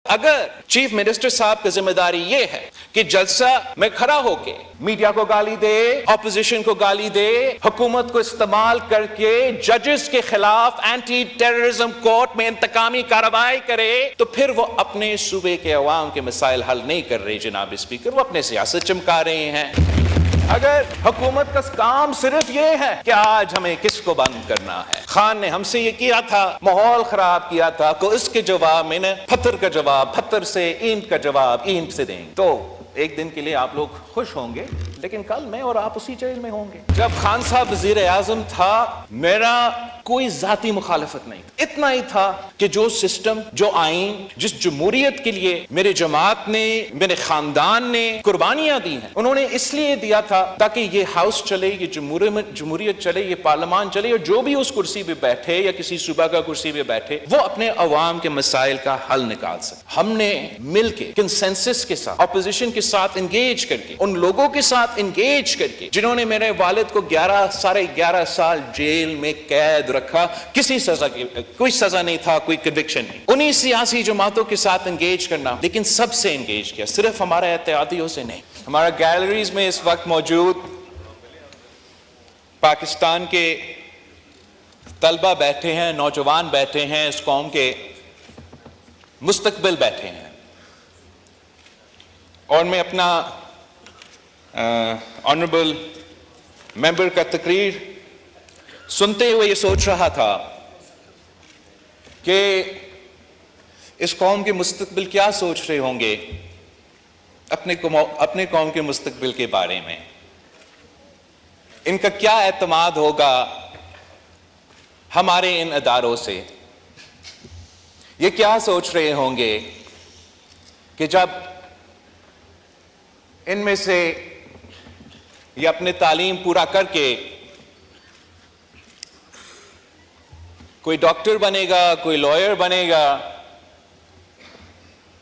اگر chief minister صاحب کی ذمہ داری یہ ہے کہ جلسہ میں کھڑا ہو کے میڈیا کو گالی دے، اپوزیشن کو گالی دے، حکومت کو استعمال کر کے ججز کے خلاف اینٹی ٹیررزم کورٹ میں انتقامی کارروائی کرے، تو پھر وہ اپنے صوبے کے عوام کے مسائل حل نہیں کر رہے جناب اسپیکر، وہ اپنے سیاست چمکا رہے ہیں۔ اگر حکومت کا کام صرف یہ ہے کہ آج ہمیں کس کو بند کرنا ہے، خان نے ہم سے یہ کیا تھا، ماحول خراب کیا تھا، تو اس کے جواب میں نے پتھر کا جواب پتھر سے، اینٹ کا جواب اینٹ سے دیں گے۔ تو ایک دن کے لیے آپ لوگ خوش ہوں گے، لیکن کل میں اور آپ اسی جیل میں ہوں گے۔ جب خان صاحب وزیر اعظم تھا، میرا کوئی ذاتی مخالفت نہیں، اتنا ہی تھا کہ جو سسٹم، جو آئین، جس جمہوریت کے لیے میرے جماعت نے، میرے خاندان نے قربانیاں دی ہیں، انہوں نے اس لیے دیا تھا تاکہ یہ ہاؤس چلے، یہ جمہوریت چلے، یہ پارلیمان چلے، اور جو بھی اس کرسی پہ بیٹھے یا کسی صوبہ کا کرسی پہ بیٹھے وہ اپنے عوام کے مسائل کا حل نکال سکے۔ ہم نے مل کے کنسنسس کے ساتھ، اپوزیشن کے ساتھ انگیج کر کے، ان لوگوں کے ساتھ انگیج کر کے جنہوں نے میرے والد کو 11 سال جیل میں قید رکھا، کسی سزا کی کوئی سزا نہیں تھا، کوئی کنوکشن نہیں، انہی سیاسی جماعتوں کے ساتھ انگیج کرنا، لیکن سب سے انگیج کیا، صرف ہمارے اتحادیوں سے نہیں۔ ہمارا گیلریز میں اس وقت موجود پاکستان کے طلبہ بیٹھے ہیں، نوجوان بیٹھے ہیں، اس قوم کے مستقبل بیٹھے ہیں، اور میں اپنا آنریبل ممبر کا تقریر سنتے ہوئے یہ سوچ رہا تھا کہ اس قوم کے مستقبل کیا سوچ رہے ہوں گے اپنے قوم کے مستقبل کے بارے میں، ان کا کیا اعتماد ہوگا ہمارے ان اداروں سے، یہ کیا سوچ رہے ہوں گے کہ جب ان میں سے یہ اپنے تعلیم پورا کر کے کوئی ڈاکٹر بنے گا، کوئی لائر بنے گا،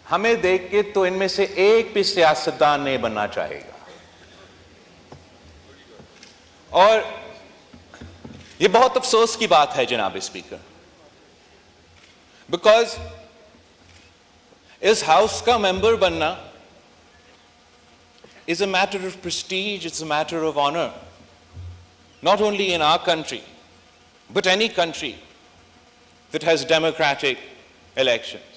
ہمیں دیکھ کے تو ان میں سے ایک بھی سیاستدان نہیں بننا چاہے گا۔ اور یہ بہت افسوس کی بات ہے جناب اسپیکر، بیکاز اس ہاؤس کا ممبر بننا is a matter of prestige, it's a matter of honor, not only in our country, but any country that has democratic elections.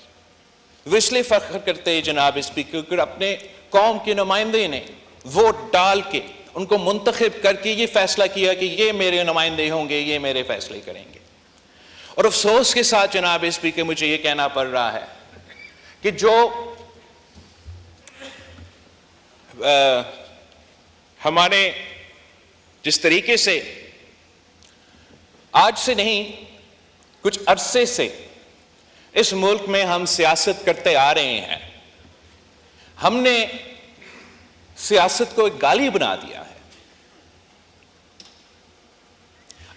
وہ اس لیے فخر کرتے ہیں جناب اسپیکر کہ اپنے قوم کے نمائندے نے ووٹ ڈال کے ان کو منتخب کر کے یہ فیصلہ کیا کہ یہ میرے نمائندے ہوں گے، یہ میرے فیصلے کریں گے۔ اور افسوس کے ساتھ جناب اسپیکر مجھے یہ کہنا پڑ رہا ہے کہ جو ہمارے جس طریقے سے آج سے نہیں کچھ عرصے سے اس ملک میں ہم سیاست کرتے آ رہے ہیں، ہم نے سیاست کو ایک گالی بنا دیا ہے۔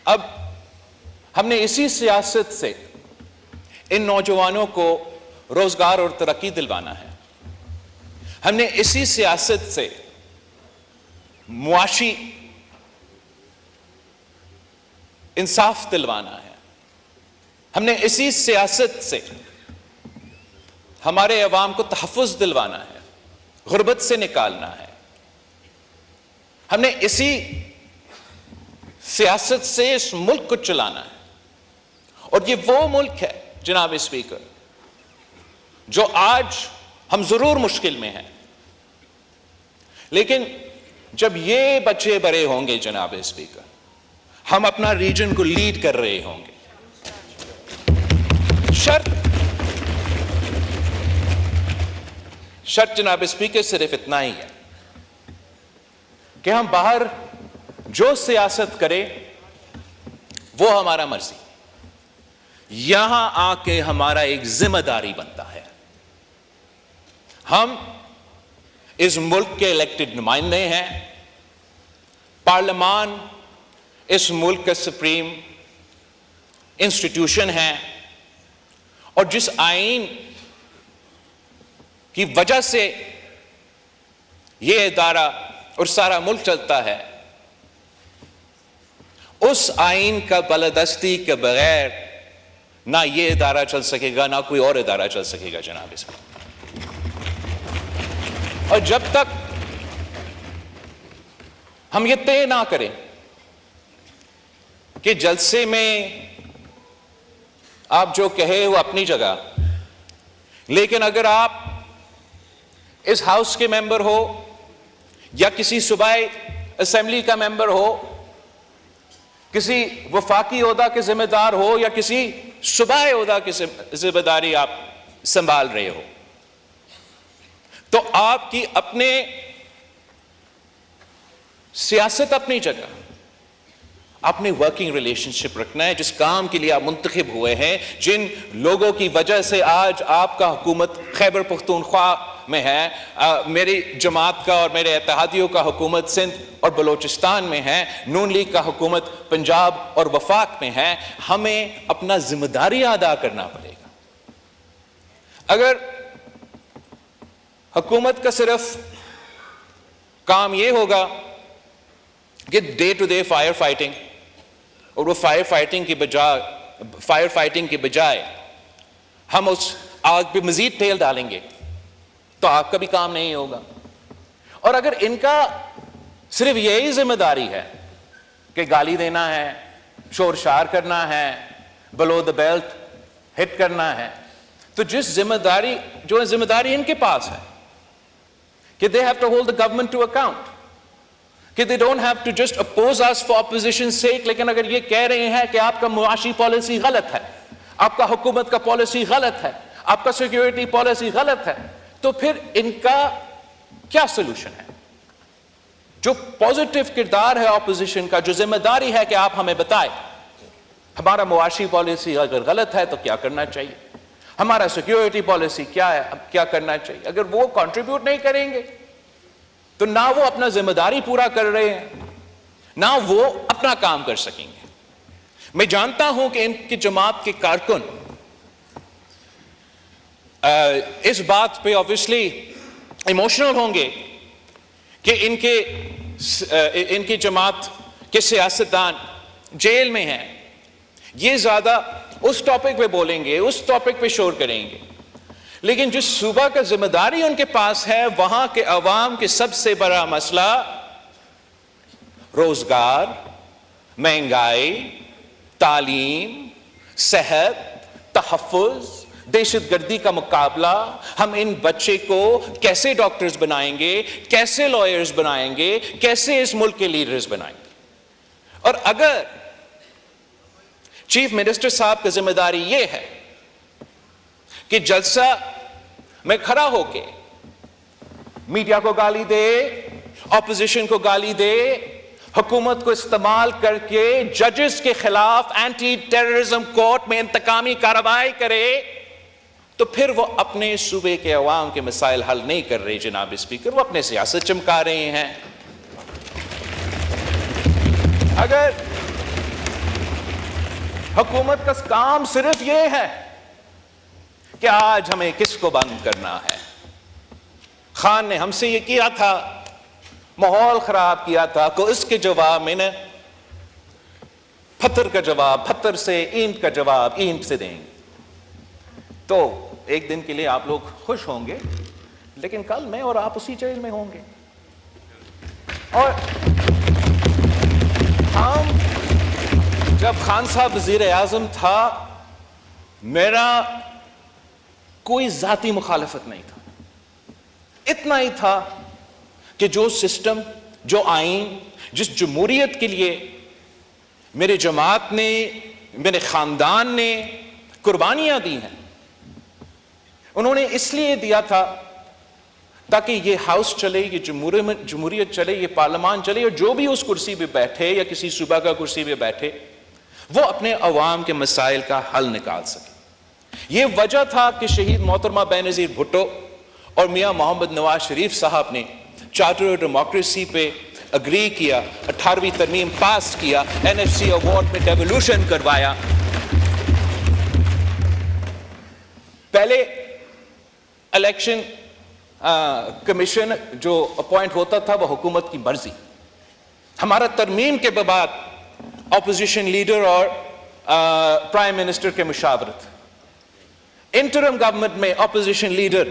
اب ہم نے اسی سیاست سے ان نوجوانوں کو روزگار اور ترقی دلوانا ہے، ہم نے اسی سیاست سے معاشی انصاف دلوانا ہے، ہم نے اسی سیاست سے ہمارے عوام کو تحفظ دلوانا ہے، غربت سے نکالنا ہے، ہم نے اسی سیاست سے اس ملک کو چلانا ہے۔ اور یہ وہ ملک ہے جناب اسپیکر جو آج ہم ضرور مشکل میں ہیں، لیکن جب یہ بچے بڑے ہوں گے جناب اسپیکر، ہم اپنا ریجن کو لیڈ کر رہے ہوں گے۔ شرط جناب اسپیکر صرف اتنا ہی ہے کہ ہم باہر جو سیاست کرے وہ ہمارا مرضی، یہاں آ کے ہمارا ایک ذمہ داری بنتا ہے۔ ہم اس ملک کے الیکٹڈ نمائندے ہیں، پارلیمان اس ملک کا سپریم انسٹیٹیوشن ہے، اور جس آئین کی وجہ سے یہ ادارہ اور سارا ملک چلتا ہے، اس آئین کا بالادستی کے بغیر نہ یہ ادارہ چل سکے گا، نہ کوئی اور ادارہ چل سکے گا جناب اس میں۔ اور جب تک ہم یہ طے نہ کریں کہ جلسے میں آپ جو کہے وہ اپنی جگہ، لیکن اگر آپ اس ہاؤس کے ممبر ہو یا کسی صوبائی اسمبلی کا ممبر ہو، کسی وفاقی عہدہ کے ذمہ دار ہو یا کسی صوبائی عہدہ کی ذمہ داری آپ سنبھال رہے ہو، تو آپ کی اپنے سیاست اپنی جگہ، اپنے ورکنگ ریلیشن شپ رکھنا ہے جس کام کے لیے آپ منتخب ہوئے ہیں، جن لوگوں کی وجہ سے آج آپ کا حکومت خیبر پختونخوا میں ہے، میری جماعت کا اور میرے اتحادیوں کا حکومت سندھ اور بلوچستان میں ہے، نون لیگ کا حکومت پنجاب اور وفاق میں ہے۔ ہمیں اپنا ذمہ داری ادا کرنا پڑے گا۔ اگر حکومت کا صرف کام یہ ہوگا کہ day to day fire fighting, اور وہ فائر فائٹنگ کے بجائے ہم اس آگ پہ مزید تیل ڈالیں گے تو آگ کا بھی کام نہیں ہوگا۔ اور اگر ان کا صرف یہی ذمہ داری ہے کہ گالی دینا ہے، شور شار کرنا ہے، بلو دا بیلٹ ہٹ کرنا ہے، تو ذمہ داری ان کے پاس ہے کہ they have to hold the government to account، کہ they don't have to just oppose us for opposition's sake۔ لیکن اگر یہ کہہ رہے ہیں کہ آپ کا معاشی پالیسی غلط ہے، آپ کا حکومت کا پالیسی غلط ہے، آپ کا سیکیورٹی پالیسی غلط ہے، تو پھر ان کا کیا سلوشن ہے؟ جو پازیٹیو کردار ہے اپوزیشن کا، جو ذمہ داری ہے کہ آپ ہمیں بتائیں ہمارا معاشی پالیسی اگر غلط ہے تو کیا کرنا چاہیے، ہمارا سیکیورٹی پالیسی کیا ہے، اب کیا کرنا چاہیے۔ اگر وہ کنٹریبیوٹ نہیں کریں گے تو نہ وہ اپنا ذمہ داری پورا کر رہے ہیں، نہ وہ اپنا کام کر سکیں گے۔ میں جانتا ہوں کہ ان کی جماعت کے کارکن اس بات پہ obviously ایموشنل ہوں گے کہ ان کی جماعت کے سیاستدان جیل میں ہیں، یہ زیادہ اس ٹاپک پہ بولیں گے، اس ٹاپک پہ شور کریں گے، لیکن جس صوبہ کا ذمہ داری ان کے پاس ہے وہاں کے عوام کے سب سے بڑا مسئلہ روزگار، مہنگائی، تعلیم، صحت، تحفظ، دہشت گردی کا مقابلہ، ہم ان بچے کو کیسے ڈاکٹرز بنائیں گے، کیسے لائرز بنائیں گے، کیسے اس ملک کے لیڈرز بنائیں گے۔ اور اگر چیف منسٹر صاحب کی ذمہ داری یہ ہے کہ جلسہ میں کھڑا ہو کے میڈیا کو گالی دے، اپوزیشن کو گالی دے، حکومت کو استعمال کر کے ججز کے خلاف اینٹی ٹیررزم کورٹ میں انتقامی کارروائی کرے، تو پھر وہ اپنے صوبے کے عوام کے مسائل حل نہیں کر رہے جناب اسپیکر، وہ اپنے سیاست چمکا رہے ہیں۔ اگر حکومت کا کام صرف یہ ہے کہ آج ہمیں کس کو بند کرنا ہے، خان نے ہم سے یہ کیا تھا، ماحول خراب کیا تھا، تو اس کے جواب میں نے پتھر کا جواب پتھر سے، اینٹ کا جواب اینٹ سے دیں گے، تو ایک دن کے لیے آپ لوگ خوش ہوں گے، لیکن کل میں اور آپ اسی جیل میں ہوں گے۔ اور ہم جب خان صاحب وزیر اعظم تھا، میرا کوئی ذاتی مخالفت نہیں تھا، اتنا ہی تھا کہ جو سسٹم، جو آئین، جس جمہوریت کے لیے میرے جماعت نے، میرے خاندان نے قربانیاں دی ہیں، انہوں نے اس لیے دیا تھا تاکہ یہ ہاؤس چلے، یہ جمہوریت چلے، یہ پارلیمان چلے، اور جو بھی اس کرسی پہ بیٹھے یا کسی صوبہ کا کرسی پہ بیٹھے وہ اپنے عوام کے مسائل کا حل نکال سکے۔ یہ وجہ تھا کہ شہید محترمہ بینظیر بھٹو اور میاں محمد نواز شریف صاحب نے چارٹر آف ڈیموکریسی پہ اگری کیا، 18ویں ترمیم پاس کیا، NFC ایوارڈ میں ڈیولیوشن کروایا۔ پہلے الیکشن کمیشن جو اپوائنٹ ہوتا تھا وہ حکومت کی مرضی، ہمارا ترمیم کے بعد اپوزیشن لیڈر اور پرائم منسٹر کے مشاورت، انٹرم گورنمنٹ میں اپوزیشن لیڈر